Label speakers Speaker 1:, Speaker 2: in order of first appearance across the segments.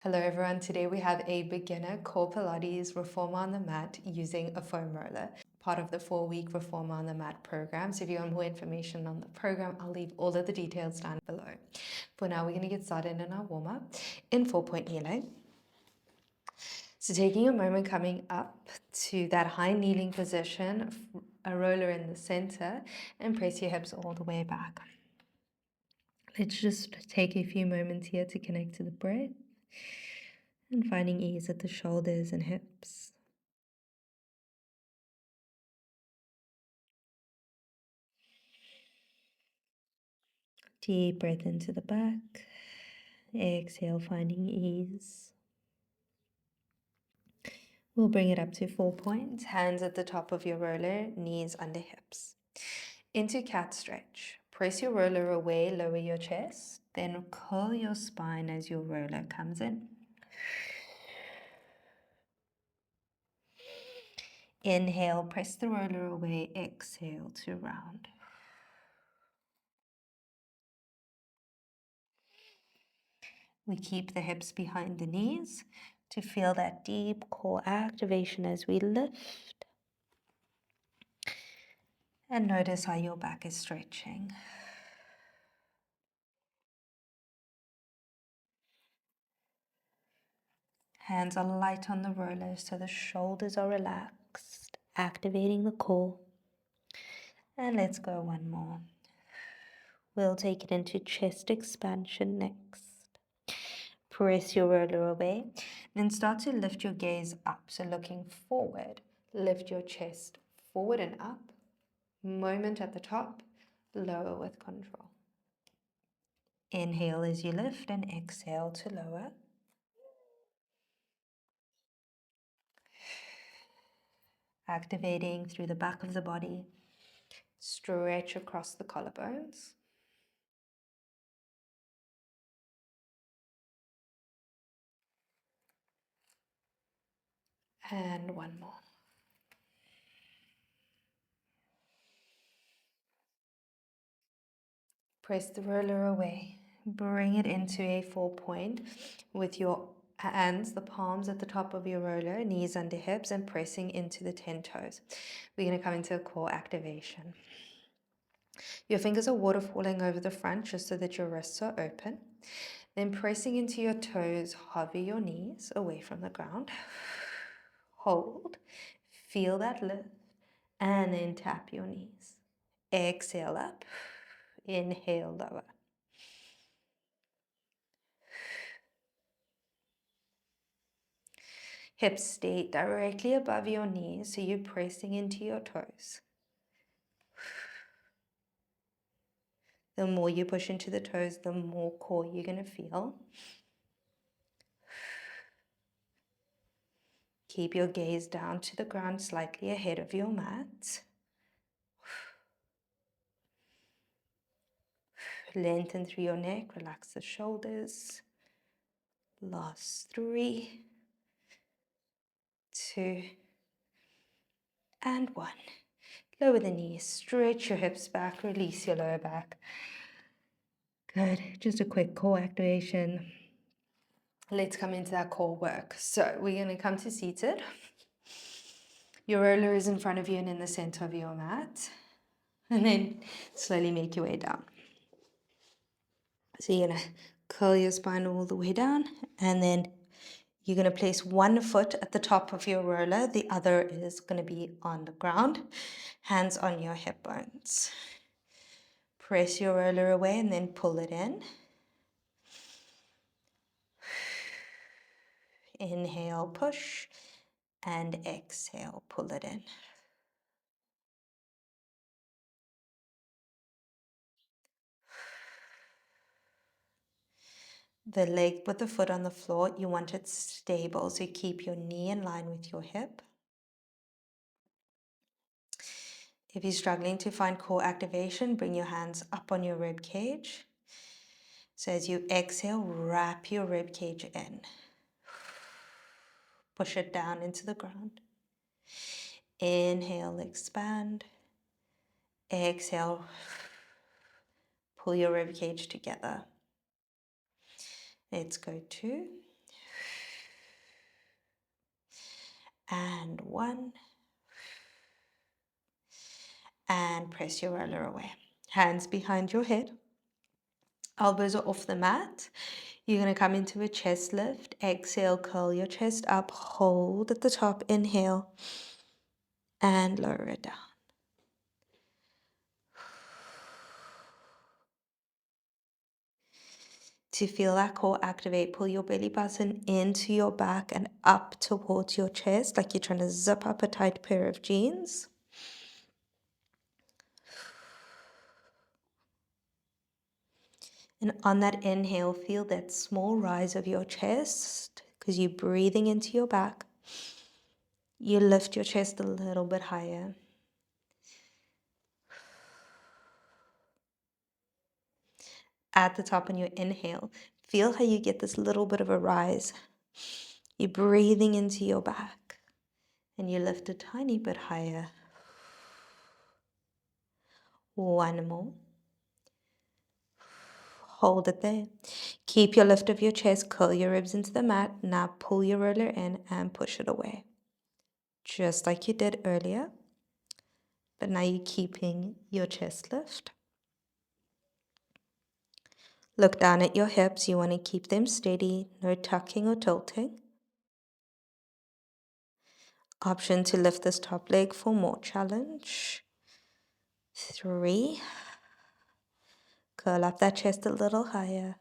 Speaker 1: Hello everyone, today we have a beginner core Pilates Reformer on the mat using a foam roller, part of the 4-week Reformer on the mat program. So if you want more information on the program, I'll leave all of the details down below. For now, we're going to get started in our warm-up in 4-point kneeling. So taking a moment coming up to that high kneeling position, a roller in the center, and press your hips all the way back. Let's just take a few moments here to connect to the breath and finding ease at the shoulders and hips. Deep breath into the back. Exhale, finding ease. We'll bring it up to 4 points. Hands at the top of your roller, knees under hips. Into cat stretch. Press your roller away, lower your chest. Then curl your spine as your roller comes in. Inhale, press the roller away. Exhale to round. We keep the hips behind the knees to feel that deep core activation as we lift. And notice how your back is stretching. Hands are light on the roller so the shoulders are relaxed, activating the core. And let's go one more. We'll take it into chest expansion next. Press your roller away. Then start to lift your gaze up. So looking forward, lift your chest forward and up. Moment at the top, lower with control. Inhale as you lift and exhale to lower. Activating through the back of the body. Stretch across the collarbones. And one more. Press the roller away. Bring it into a 4-point with your hands, the palms at the top of your roller, knees under hips, and pressing into the 10 toes. We're going to come into a core activation. Your fingers are waterfalling over the front just so that your wrists are open. Then pressing into your toes, hover your knees away from the ground. Hold. Feel that lift. And then tap your knees. Exhale up. Inhale lower. Hips stay directly above your knees, so you're pressing into your toes. The more you push into the toes, the more core you're going to feel. Keep your gaze down to the ground slightly ahead of your mat. Lengthen through your neck, relax the shoulders. Last 3, 2, and 1. Lower the knees, stretch your hips back, release your lower back. Good, just a quick core activation. Let's come into that core work. So we're going to come to seated. Your roller is in front of you and in the center of your mat. And then slowly make your way down. So you're going to curl your spine all the way down, and then you're going to place one foot at the top of your roller. The other is going to be on the ground. Hands on your hip bones. Press your roller away and then pull it in. Inhale, push, and exhale, pull it in. The leg with the foot on the floor, you want it stable, so you keep your knee in line with your hip. If you're struggling to find core activation, bring your hands up on your rib cage. So as you exhale, wrap your rib cage in. Push it down into the ground. Inhale, expand. Exhale, pull your rib cage together. Let's go 2, And 1. And press your roller away. Hands behind your head. Elbows are off the mat. You're going to come into a chest lift. Exhale, curl your chest up. Hold at the top. Inhale. And lower it down. To feel that core activate, pull your belly button into your back and up towards your chest, like you're trying to zip up a tight pair of jeans. And on that inhale, feel that small rise of your chest because you're breathing into your back. You lift your chest a little bit higher. At the top on your inhale, feel how you get this little bit of a rise. You're breathing into your back and you lift a tiny bit higher. One more. Hold it there. Keep your lift of your chest, curl your ribs into the mat. Now pull your roller in and push it away. Just like you did earlier. But now you're keeping your chest lift. Look down at your hips. You want to keep them steady. No tucking or tilting. Option to lift this top leg for more challenge. 3. Curl up that chest a little higher.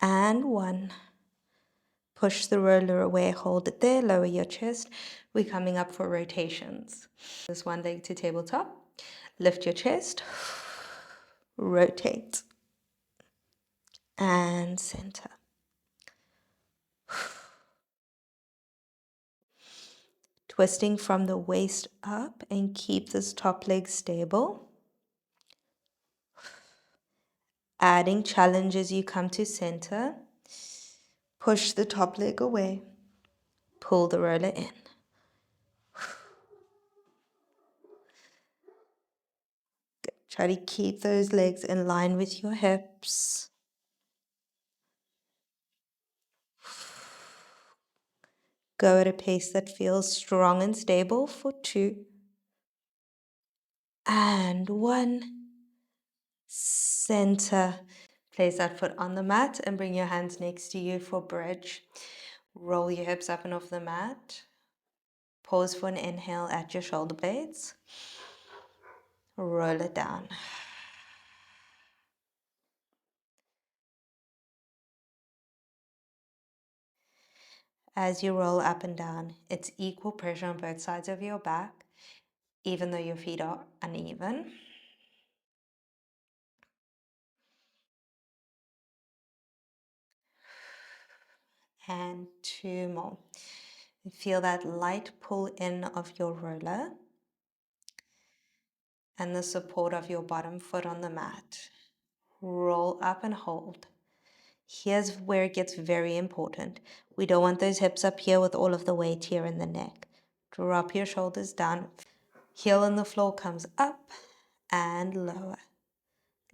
Speaker 1: And 1. Push the roller away, hold it there, lower your chest. We're coming up for rotations. This one leg to tabletop. Lift your chest. Rotate. And center. Twisting from the waist up and keep this top leg stable. Adding challenge as you come to center. Push the top leg away. Pull the roller in. Good. Try to keep those legs in line with your hips. Go at a pace that feels strong and stable for 2. And 1. Center. Place that foot on the mat and bring your hands next to you for bridge. Roll your hips up and off the mat. Pause for an inhale at your shoulder blades. Roll it down. As you roll up and down, it's equal pressure on both sides of your back, even though your feet are uneven. And 2 more. Feel that light pull in of your roller and the support of your bottom foot on the mat. Roll up and hold. Here's where it gets very important. We don't want those hips up here with all of the weight here in the neck. Drop your shoulders down. Heel on the floor comes up and lower.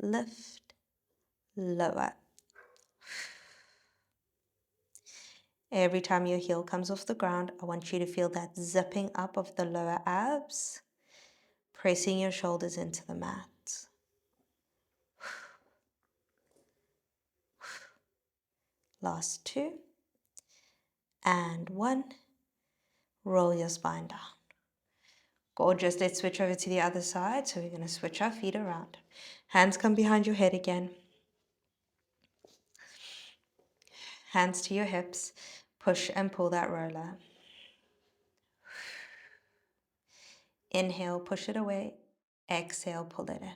Speaker 1: Lift, lower. Every time your heel comes off the ground, I want you to feel that zipping up of the lower abs, pressing your shoulders into the mat. Last 2. And 1. Roll your spine down. Gorgeous. Let's switch over to the other side. So we're going to switch our feet around. Hands come behind your head again. Hands to your hips. Push and pull that roller. Inhale, push it away. Exhale, pull it in.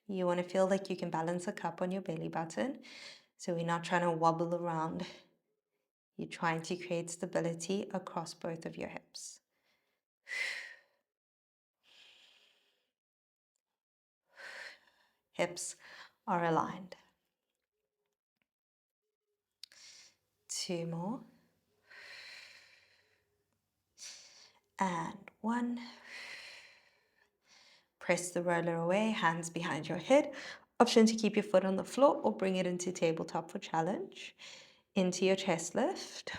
Speaker 1: You want to feel like you can balance a cup on your belly button. So we're not trying to wobble around. You're trying to create stability across both of your hips. Hips are aligned. 2 more. And 1. Press the roller away, hands behind your head. Option to keep your foot on the floor or bring it into tabletop for challenge. Into your chest lift.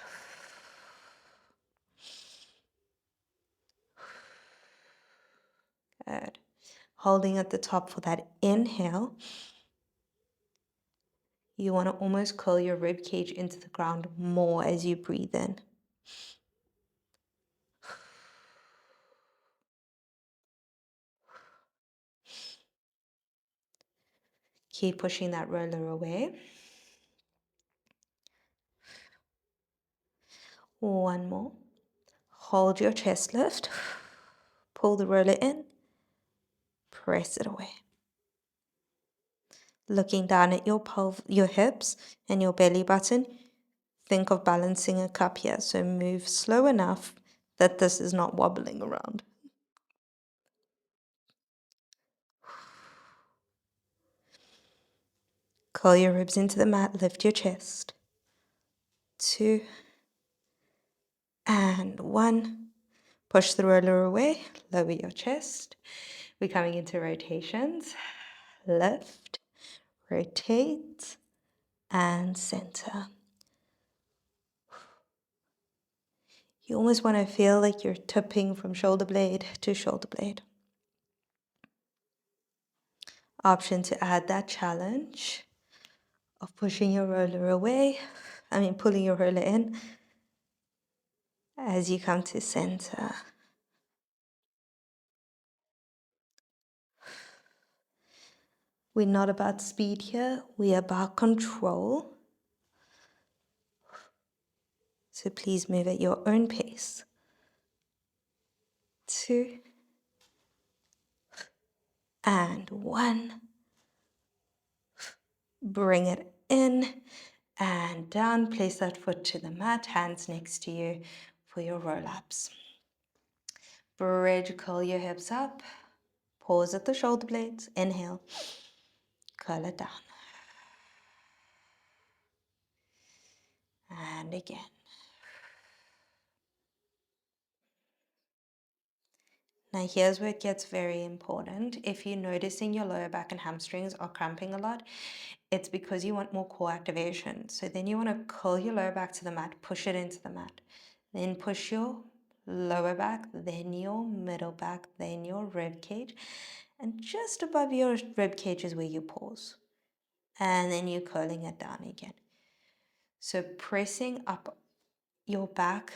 Speaker 1: Good. Holding at the top for that inhale. You want to almost curl your rib cage into the ground more as you breathe in. Keep pushing that roller away. One more. Hold your chest lift. Pull the roller in. Press it away. Looking down at your hips and your belly button, think of balancing a cup here. So move slow enough that this is not wobbling around. Curl your ribs into the mat, lift your chest. 2 and 1. Push the roller away, lower your chest. We're coming into rotations. Lift, rotate, and center. You almost want to feel like you're tipping from shoulder blade to shoulder blade. Option to add that challenge of pushing your roller away, pulling your roller in as you come to center. We're not about speed here, we're about control. So please move at your own pace. 2 and 1. Bring it in and down. Place that foot to the mat, hands next to you for your roll-ups. Bridge, curl your hips up. Pause at the shoulder blades. Inhale. Curl it down. And again. Now here's where it gets very important. If you're noticing your lower back and hamstrings are cramping a lot, it's because you want more core activation. So then you want to curl your lower back to the mat, push it into the mat. Then push your lower back, then your middle back, then your rib cage. And just above your rib cage is where you pause. And then you're curling it down again. So pressing up your back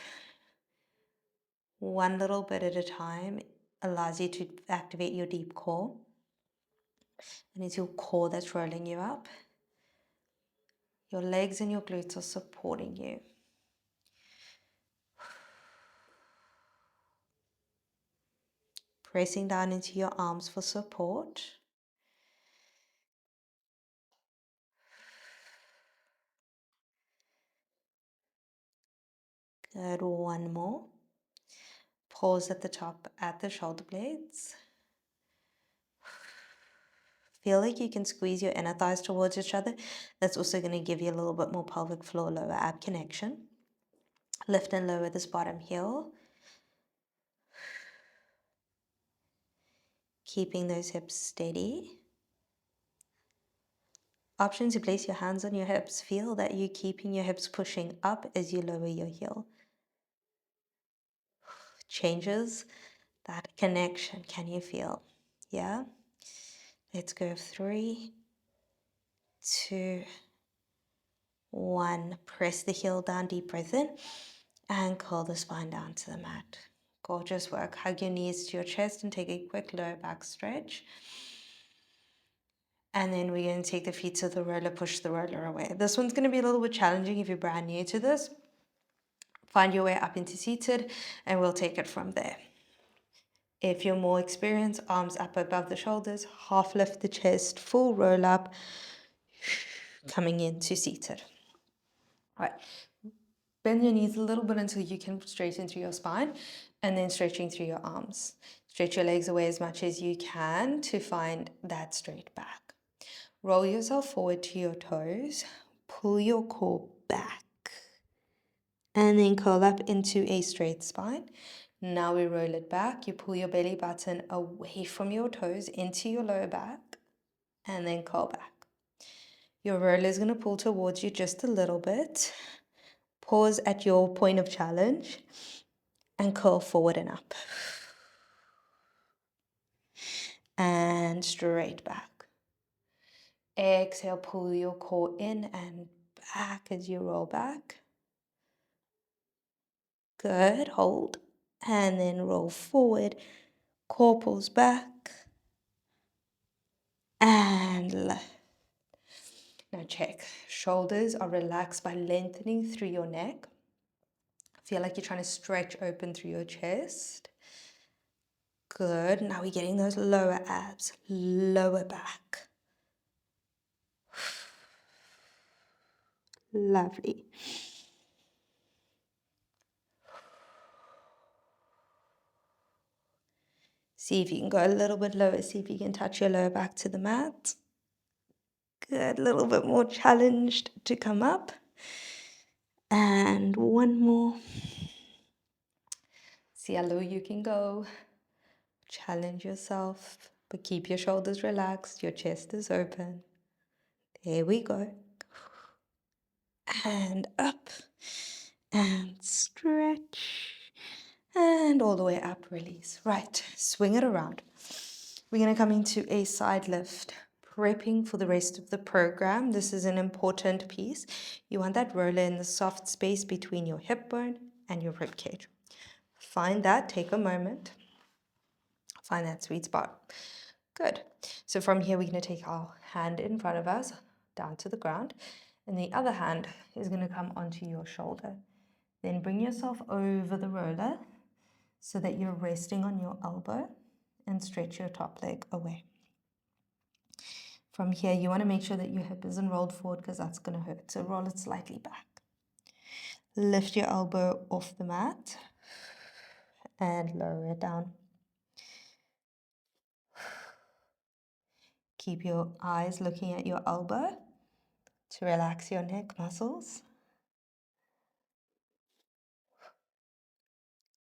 Speaker 1: one little bit at a time allows you to activate your deep core. And it's your core that's rolling you up. Your legs and your glutes are supporting you. Pressing down into your arms for support. Good, one more. Pause at the top at the shoulder blades. Feel like you can squeeze your inner thighs towards each other. That's also going to give you a little bit more pelvic floor, lower ab connection. Lift and lower this bottom heel. Keeping those hips steady. Option to place your hands on your hips. Feel that you're keeping your hips pushing up as you lower your heel. Changes that connection. Can you feel? Yeah? Let's go. 3, 2, 1. Press the heel down, deep breath in, and curl the spine down to the mat. Gorgeous work. Hug your knees to your chest and take a quick lower back stretch. And then we're going to take the feet to the roller, push the roller away. This one's going to be a little bit challenging if you're brand new to this. Find your way up into seated, and we'll take it from there. If you're more experienced, arms up above the shoulders, half lift the chest, full roll up, coming into seated. All right. Bend your knees a little bit until you can straighten through your spine, and then stretching through your arms. Stretch your legs away as much as you can to find that straight back. Roll yourself forward to your toes, pull your core back, and then curl up into a straight spine. Now we roll it back. You pull your belly button away from your toes into your lower back, and then curl back. Your roller is going to pull towards you just a little bit. Pause at your point of challenge and curl forward and up. And straight back. Exhale, pull your core in and back as you roll back. Good, hold. And then roll forward. Core pulls back. And left. Now check. Shoulders are relaxed by lengthening through your neck. Feel like you're trying to stretch open through your chest. Good. Now we're getting those lower abs, lower back. Lovely. See if you can go a little bit lower. See if you can touch your lower back to the mat. Good. A little bit more challenged to come up. And one more. See how low you can go. Challenge yourself, but keep your shoulders relaxed. Your chest is open. There we go. And up. And stretch. And all the way up, release. Right, swing it around. We're going to come into a side lift, prepping for the rest of the program. This is an important piece. You want that roller in the soft space between your hip bone and your rib cage. Find that, take a moment. Find that sweet spot. Good. So from here, we're going to take our hand in front of us, down to the ground, and the other hand is going to come onto your shoulder. Then bring yourself over the roller so that you're resting on your elbow and stretch your top leg away. From here, you want to make sure that your hip isn't rolled forward because that's going to hurt. So roll it slightly back. Lift your elbow off the mat and lower it down. Keep your eyes looking at your elbow to relax your neck muscles.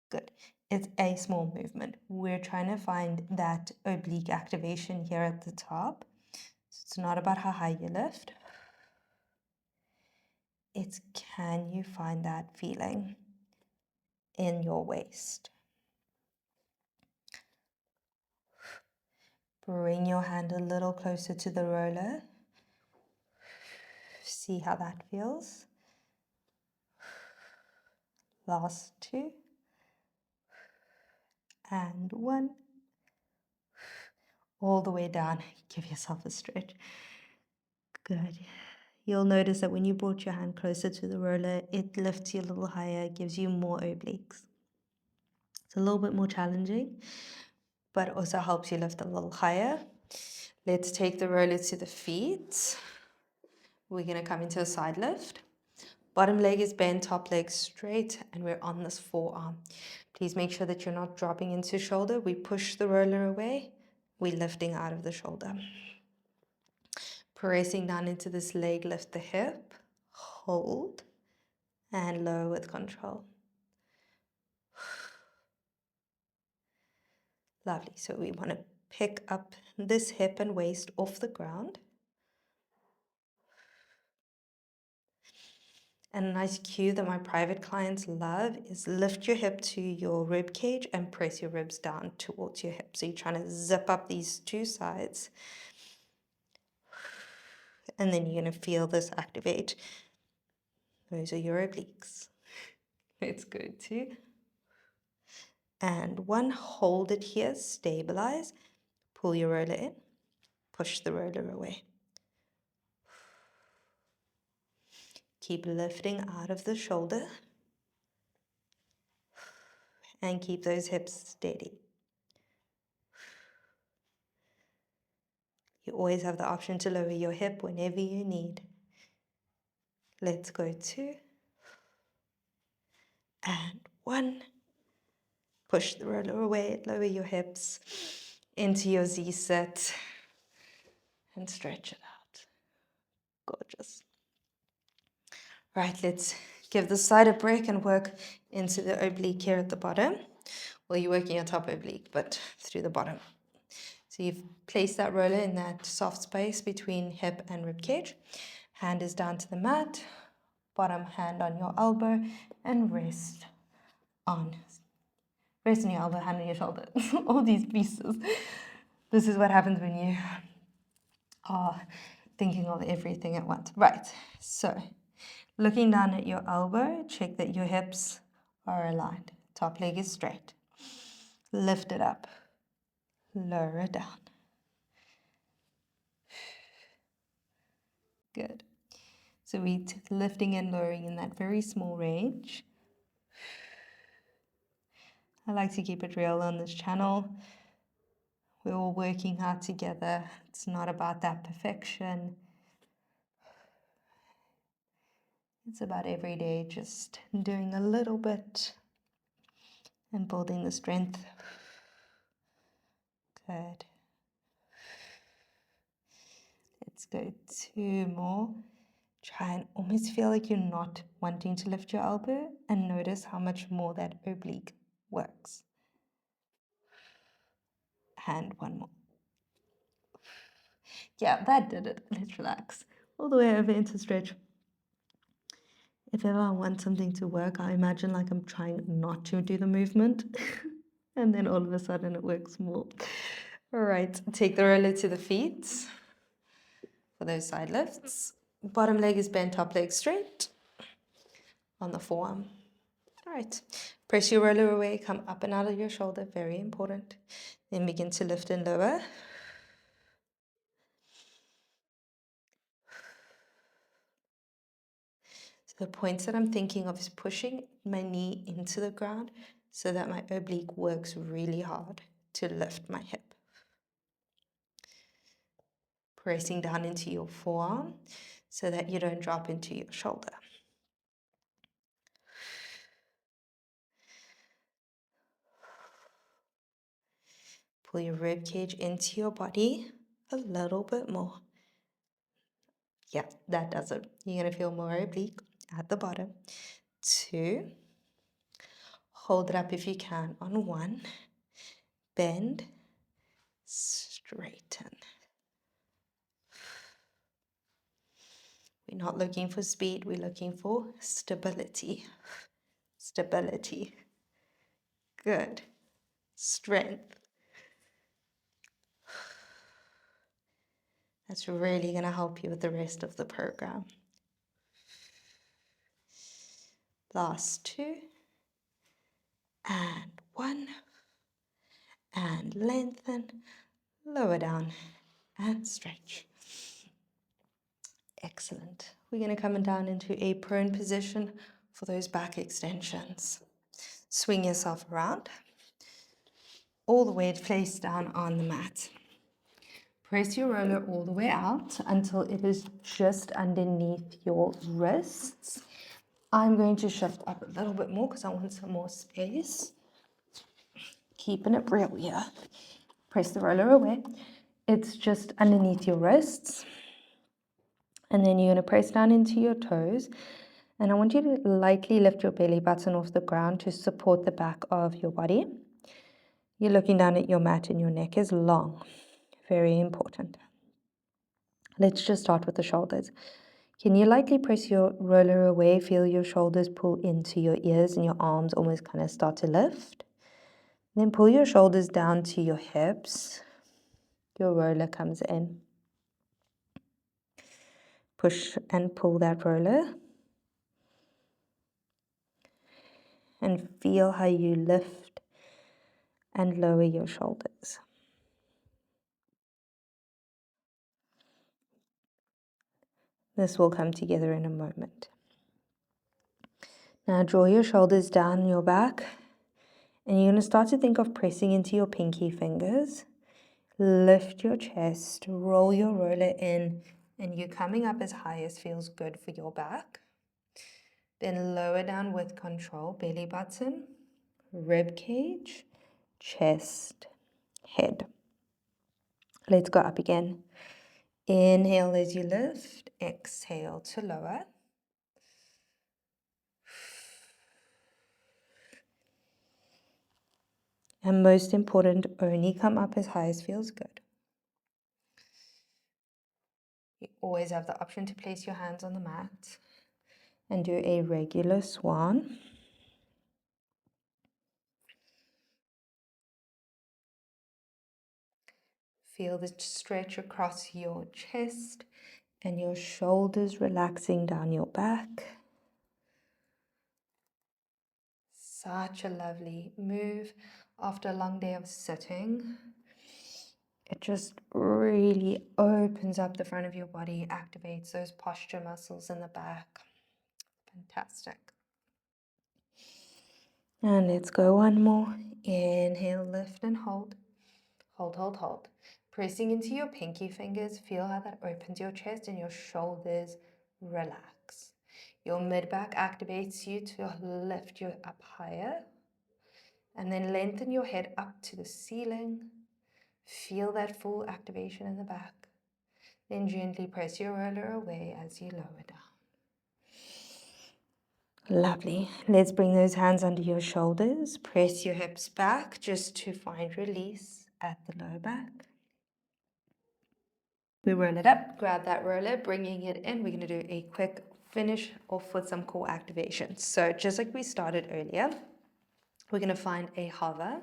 Speaker 1: Good. It's a small movement. We're trying to find that oblique activation here at the top. So it's not about how high you lift. It's can you find that feeling in your waist? Bring your hand a little closer to the roller. See how that feels. Last two. And one. All the way down. Give yourself a stretch. Good. You'll notice that when you brought your hand closer to the roller, it lifts you a little higher, gives you more obliques. It's a little bit more challenging, but it also helps you lift a little higher. Let's take the roller to the feet. We're going to come into a side lift. Bottom leg is bent, top leg straight, and we're on this forearm. Please make sure that you're not dropping into shoulder. We push the roller away. We're lifting out of the shoulder. Pressing down into this leg, lift the hip, hold, and lower with control. Lovely. So we want to pick up this hip and waist off the ground. And a nice cue that my private clients love is lift your hip to your rib cage and press your ribs down towards your hip. So you're trying to zip up these two sides. And then you're going to feel this activate. Those are your obliques. Let's go to. And one, hold it here, stabilize. Pull your roller in, push the roller away. Keep lifting out of the shoulder. And keep those hips steady. You always have the option to lower your hip whenever you need. Let's go two. And one. Push the roller away, lower your hips into your Z-sit and stretch it out. Gorgeous. Right, let's give the side a break and work into the oblique here at the bottom. Well, you're working your top oblique, but through the bottom. So you've placed that roller in that soft space between hip and rib cage. Hand is down to the mat, bottom hand on your elbow, and rest on your elbow, hand on your shoulder. All these pieces. This is what happens when you are thinking of everything at once. Right, so looking down at your elbow, check that your hips are aligned. Top leg is straight. Lift it up. Lower it down. Good. So we're lifting and lowering in that very small range. I like to keep it real on this channel. We're all working hard together. It's not about that perfection. It's about every day just doing a little bit and building the strength. Good. Let's go 2 more. Try and almost feel like you're not wanting to lift your elbow and notice how much more that oblique works. And 1 more. Yeah, that did it. Let's relax. All the way over into stretch. If ever I want something to work, I imagine like I'm trying not to do the movement. And then all of a sudden it works more. All right, take the roller to the feet for those side lifts. Bottom leg is bent, top leg straight on the forearm. All right, press your roller away, come up and out of your shoulder, very important. Then begin to lift and lower. So the points that I'm thinking of is pushing my knee into the ground so that my oblique works really hard to lift my hip. Pressing down into your forearm so that you don't drop into your shoulder. Pull your rib cage into your body a little bit more. Yeah, that does it. You're going to feel more oblique at the bottom. 2. Hold it up if you can on 1. Bend, straighten. We're not looking for speed, we're looking for stability. Stability. Good. Strength. That's really going to help you with the rest of the program. Last 2. And 1. And lengthen. Lower down and stretch. Excellent. We're going to come down into a prone position for those back extensions. Swing yourself around. All the way face down on the mat. Press your roller all the way out until it is just underneath your wrists. I'm going to shift up a little bit more because I want some more space. Keeping it real here. Press the roller away. It's just underneath your wrists. And then you're going to press down into your toes. And I want you to lightly lift your belly button off the ground to support the back of your body. You're looking down at your mat and your neck is long. Very important. Let's just start with the shoulders. Can you lightly press your roller away? Feel your shoulders pull into your ears and your arms almost kind of start to lift. Then pull your shoulders down to your hips. Your roller comes in. Push and pull that roller. And feel how you lift and lower your shoulders. This will come together in a moment. Now draw your shoulders down your back. And you're going to start to think of pressing into your pinky fingers. Lift your chest, roll your roller in, and you're coming up as high as feels good for your back. Then lower down with control, belly button, rib cage, chest, head. Let's go up again. Inhale as you lift, exhale to lower. And most important, only come up as high as feels good. You always have the option to place your hands on the mat and do a regular swan. Feel the stretch across your chest and your shoulders relaxing down your back. Such a lovely move after a long day of sitting. It just really opens up the front of your body, activates those posture muscles in the back. Fantastic. And let's go one more. Inhale, lift and hold. Hold, hold, hold. Pressing into your pinky fingers, feel how that opens your chest and your shoulders relax. Your mid-back activates you to lift you up higher. And then lengthen your head up to the ceiling. Feel that full activation in the back. Then gently press your roller away as you lower down. Lovely. Let's bring those hands under your shoulders. Press your hips back just to find release at the lower back. We roll it up, grab that roller, bringing it in. We're going to do a quick finish off with some core activations. So just like we started earlier, we're going to find a hover.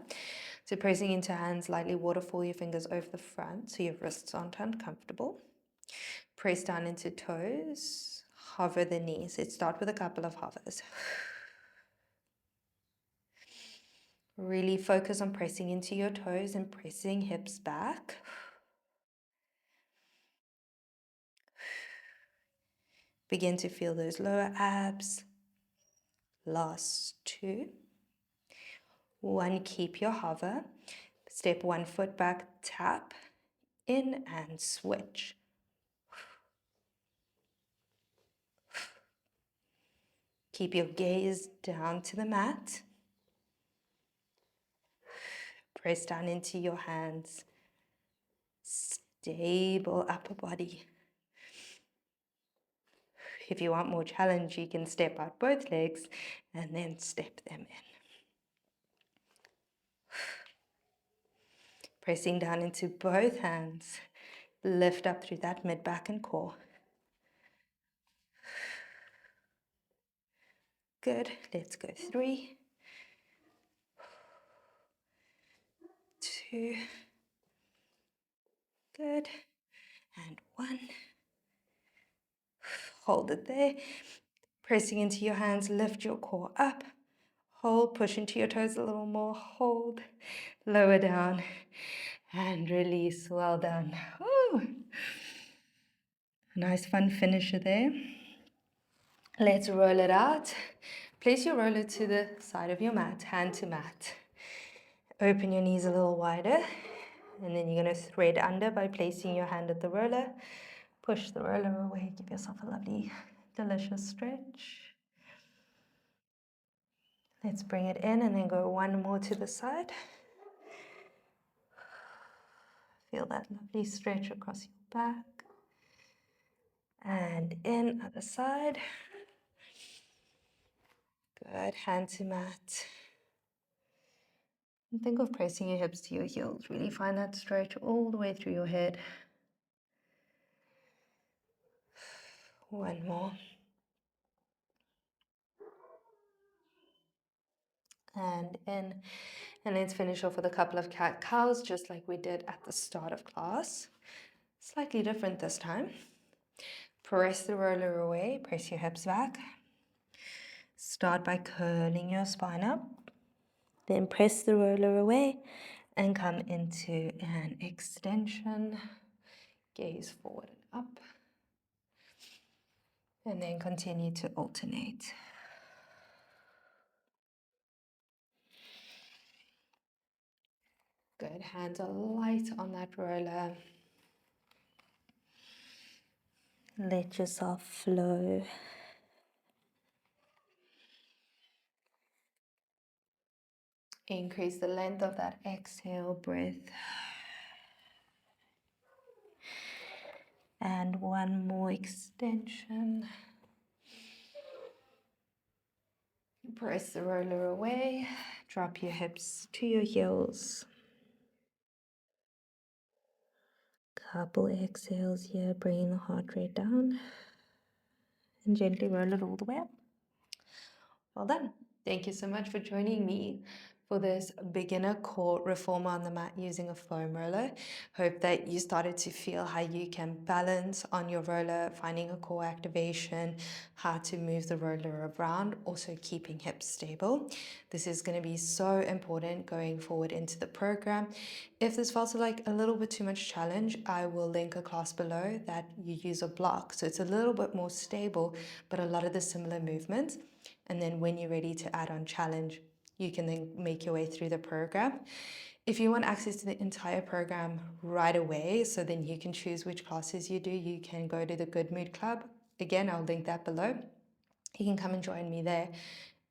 Speaker 1: So pressing into hands, lightly waterfall your fingers over the front so your wrists aren't uncomfortable. Press down into toes, hover the knees. Let's start with a couple of hovers. Really focus on pressing into your toes and pressing hips back. Begin to feel those lower abs. Last two. One, keep your hover. Step one foot back, tap, in and switch. Keep your gaze down to the mat. Press down into your hands. Stable upper body. If you want more challenge, you can step out both legs and then step them in. Pressing down into both hands. Lift up through that mid, back and core. Good. Let's go 3, 2, good, and 1. Hold it there. Pressing into your hands, lift your core up. Hold, push into your toes a little more. Hold, lower down, and release. Well done. Woo. Nice fun finisher there. Let's roll it out. Place your roller to the side of your mat, hand to mat. Open your knees a little wider, and then you're going to thread under by placing your hand at the roller. Push the roller away. Give yourself a lovely, delicious stretch. Let's bring it in and then go one more to the side. Feel that lovely stretch across your back. And in, other side. Good, hand to mat. And think of pressing your hips to your heels. Really find that stretch all the way through your head. One more. And in. And let's finish off with a couple of cat-cows, just like we did at the start of class. Slightly different this time. Press the roller away, press your hips back. Start by curling your spine up. Then press the roller away and come into an extension. Gaze forward and up. And then continue to alternate. Good, hands are light on that roller. Let yourself flow. Increase the length of that exhale breath. And one more extension. Press the roller away. Drop your hips to your heels.
Speaker 2: Couple exhales here, bringing the heart rate down and gently roll it all the way up.
Speaker 1: Well done. Thank you so much for joining me for this beginner core reformer on the mat using a foam roller. Hope that you started to feel how you can balance on your roller, finding a core activation, how to move the roller around, also keeping hips stable. This is going to be so important going forward into the program. If this felt like a little bit too much challenge, I will link a class below that you use a block. So it's a little bit more stable, but a lot of the similar movements. And then when you're ready to add on challenge, you can then make your way through the program. If you want access to the entire program right away, so then you can choose which classes you do, you can go to the Good Mood Club. Again, I'll link that below. You can come and join me there.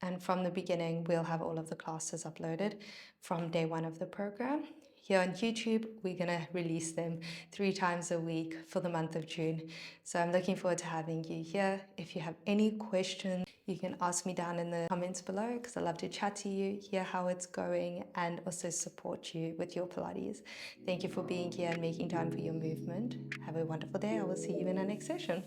Speaker 1: And from the beginning, we'll have all of the classes uploaded from day one of the program. Here on YouTube, we're going to release them 3 times a week for the month of June. So I'm looking forward to having you here. If you have any questions, you can ask me down in the comments below because I love to chat to you, hear how it's going, and also support you with your Pilates. Thank you for being here and making time for your movement. Have a wonderful day. I will see you in our next session.